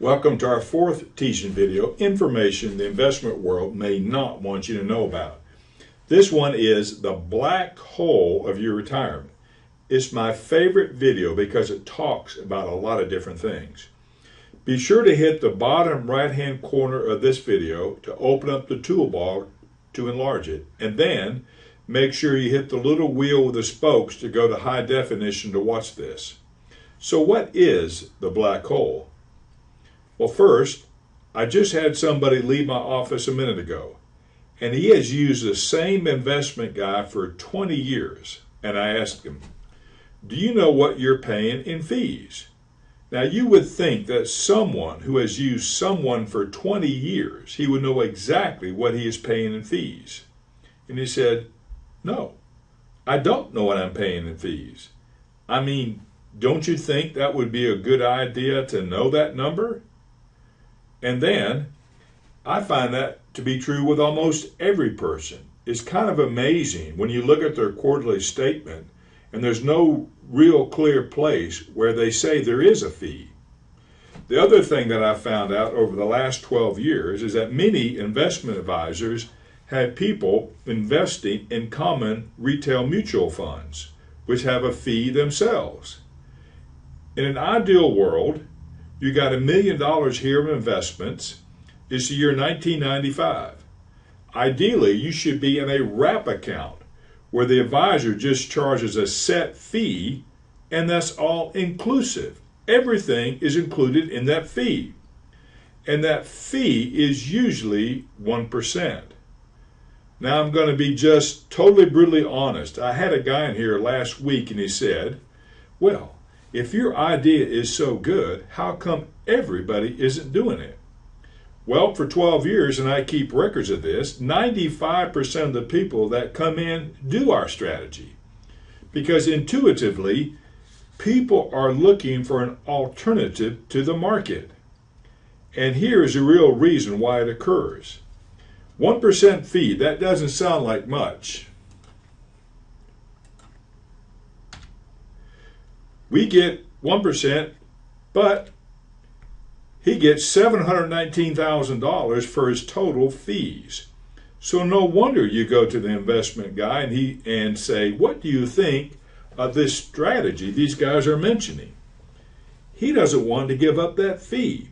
Welcome to our fourth teaching video, information the investment world may not want you to know about. This one is the black hole of your retirement. It's my favorite video because it talks about a lot of different things. Be sure to hit the bottom right-hand corner of this video to open up the toolbar to enlarge it, and then make sure you hit the little wheel with the spokes to go to high definition to watch this. So what is the black hole? Well, first, I just had somebody leave my office a minute ago, and he has used the same investment guy for 20 years. And I asked him, do you know what you're paying in fees? Now, you would think that someone who has used someone for 20 years, he would know exactly what he is paying in fees. And he said, no, I don't know what I'm paying in fees. I mean, don't you think that would be a good idea to know that number? And then, I find that to be true with almost every person. It's kind of amazing when you look at their quarterly statement and there's no real clear place where they say there is a fee. The other thing that I found out over the last 12 years is that many investment advisors have people investing in common retail mutual funds, which have a fee themselves. In an ideal world, you got $1 million here of investments. It's the year 1995. Ideally, you should be in a wrap account where the advisor just charges a set fee and that's all inclusive. Everything is included in that fee. And that fee is usually 1%. Now I'm going to be just totally brutally honest. I had a guy in here last week and he said, well, if your idea is so good, how come everybody isn't doing it? Well, for 12 years, and I keep records of this, 95% of the people that come in do our strategy. Because intuitively, people are looking for an alternative to the market. And here is a real reason why it occurs. 1% fee, that doesn't sound like much. We get 1%, but he gets $719,000 for his total fees. So no wonder you go to the investment guy and say, what do you think of this strategy these guys are mentioning? He doesn't want to give up that fee.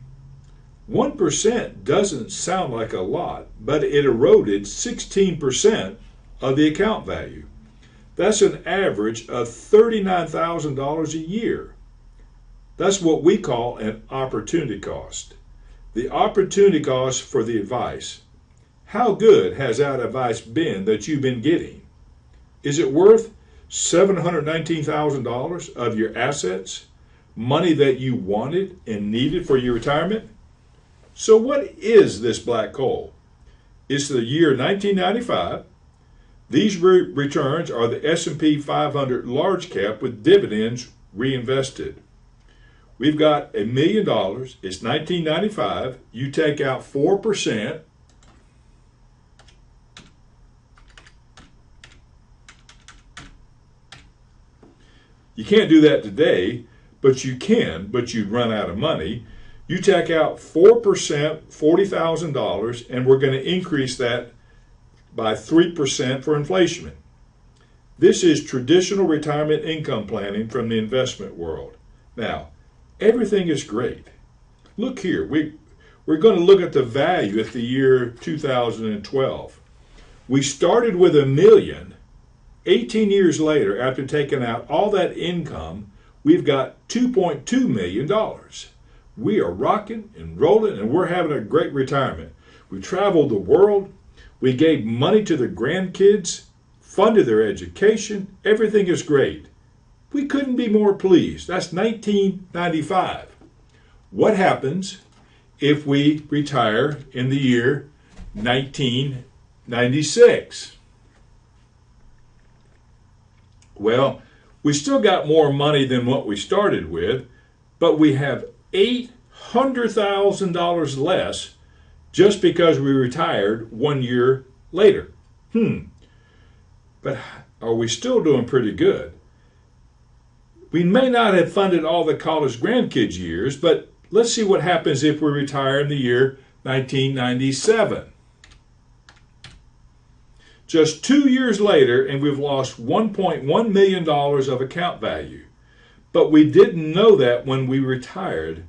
1% doesn't sound like a lot, but it eroded 16% of the account value. That's an average of $39,000 a year. That's what we call an opportunity cost. The opportunity cost for the advice. How good has that advice been that you've been getting? Is it worth $719,000 of your assets? Money that you wanted and needed for your retirement? So what is this black hole? It's the year 1995. These returns are the S&P 500 large cap with dividends reinvested. We've got $1 million. It's 1995. You take out 4%. You can't do that today, but you can, but you'd run out of money. You take out 4%, $40,000, and we're going to increase that by 3% for inflation. This is traditional retirement income planning from the investment world. Now, everything is great. Look here, we're going to look at the value at the year 2012. We started with $1 million. 18 years later, after taking out all that income, we've got $2.2 million. We are rocking and rolling, and we're having a great retirement. We traveled the world. We gave money to the grandkids, funded their education. Everything is great. We couldn't be more pleased. That's 1995. What happens if we retire in the year 1996? Well, we still got more money than what we started with, but we have $800,000 less just because we retired 1 year later. But are we still doing pretty good? We may not have funded all the college grandkids' years, but let's see what happens if we retire in the year 1997. Just 2 years later, and we've lost $1.1 million of account value. But we didn't know that when we retired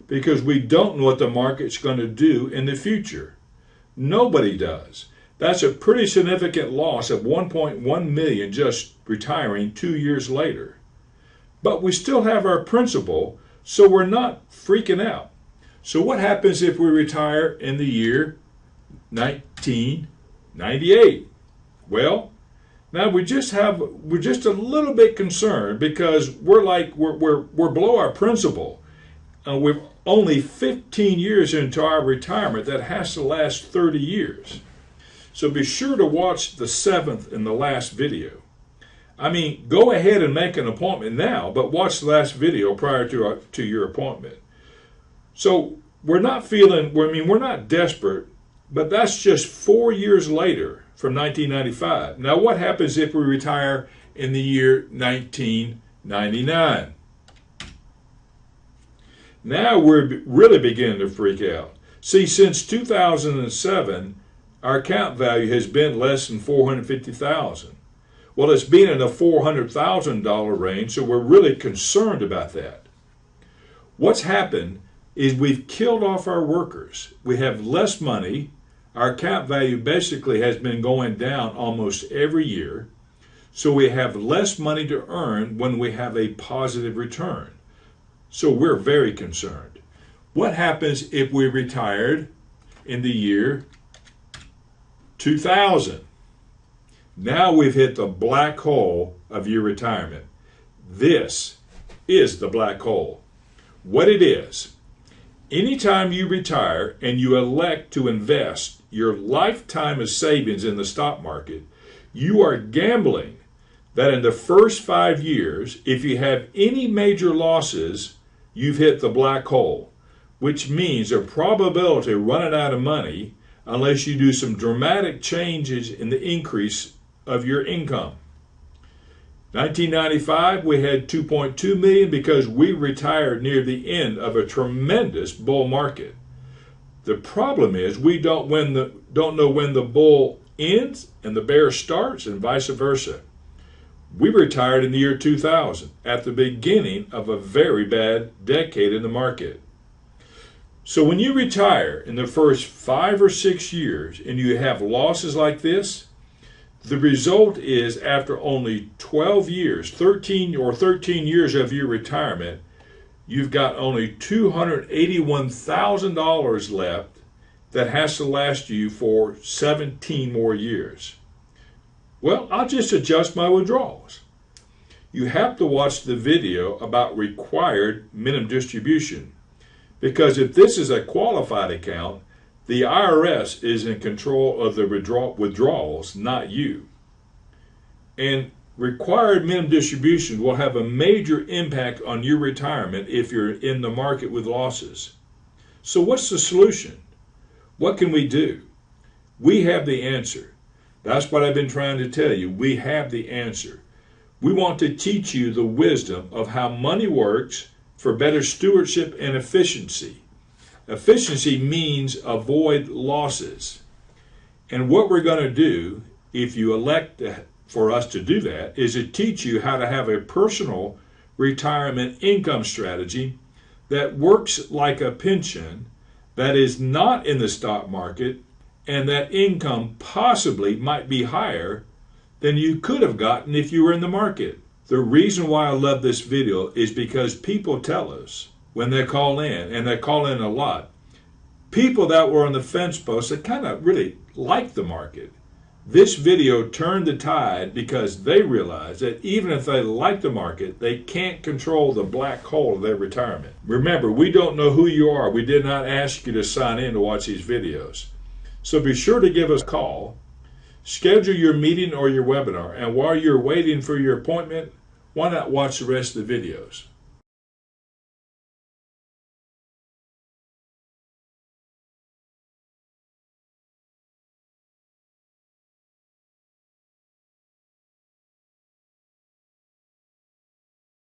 because we don't know what the market's going to do in the future. Nobody does. That's a pretty significant loss of $1.1 million just retiring 2 years later. But we still have our principal, so we're not freaking out. So what happens if we retire in the year 1998? Well, now we're just a little bit concerned because we're below our principal. We're only 15 years into our retirement that has to last 30 years. So be sure to watch the 7th and the last video. I mean, go ahead and make an appointment now, but watch the last video prior to your appointment. So we're not desperate, but that's just 4 years later from 1995. Now what happens if we retire in the year 1999? Now we're really beginning to freak out. See, since 2007, our account value has been less than $450,000. Well, it's been in the $400,000 range, so we're really concerned about that. What's happened is we've killed off our workers. We have less money. Our account value basically has been going down almost every year, so we have less money to earn when we have a positive return. So we're very concerned. What happens if we retired in the year 2000? Now we've hit the black hole of your retirement. This is the black hole. What it is, anytime you retire and you elect to invest your lifetime of savings in the stock market, you are gambling that in the first 5 years, if you have any major losses, you've hit the black hole, which means a probability of running out of money unless you do some dramatic changes in the increase of your income. 1995, we had 2.2 million because we retired near the end of a tremendous bull market. The problem is we don't know when the bull ends and the bear starts, and vice versa. We retired in the year 2000 at the beginning of a very bad decade in the market. So when you retire in the first 5 or 6 years and you have losses like this, the result is after only 12 years, 13 years of your retirement, you've got only $281,000 left that has to last you for 17 more years. Well, I'll just adjust my withdrawals. You have to watch the video about required minimum distribution, because if this is a qualified account, the IRS is in control of the withdrawals, not you. And required minimum distribution will have a major impact on your retirement if you're in the market with losses. So what's the solution? What can we do? We have the answer. That's what I've been trying to tell you. We have the answer. We want to teach you the wisdom of how money works for better stewardship and efficiency. Efficiency means avoid losses. And what we're going to do, if you elect for us to do that, is to teach you how to have a personal retirement income strategy that works like a pension, that is not in the stock market, and that income possibly might be higher than you could have gotten if you were in the market. The reason why I love this video is because people tell us when they call in, and they call in a lot, people that were on the fence post that kind of really like the market. This video turned the tide because they realize that even if they like the market, they can't control the black hole of their retirement. Remember, we don't know who you are. We did not ask you to sign in to watch these videos. So be sure to give us a call, schedule your meeting or your webinar, and while you're waiting for your appointment, why not watch the rest of the videos?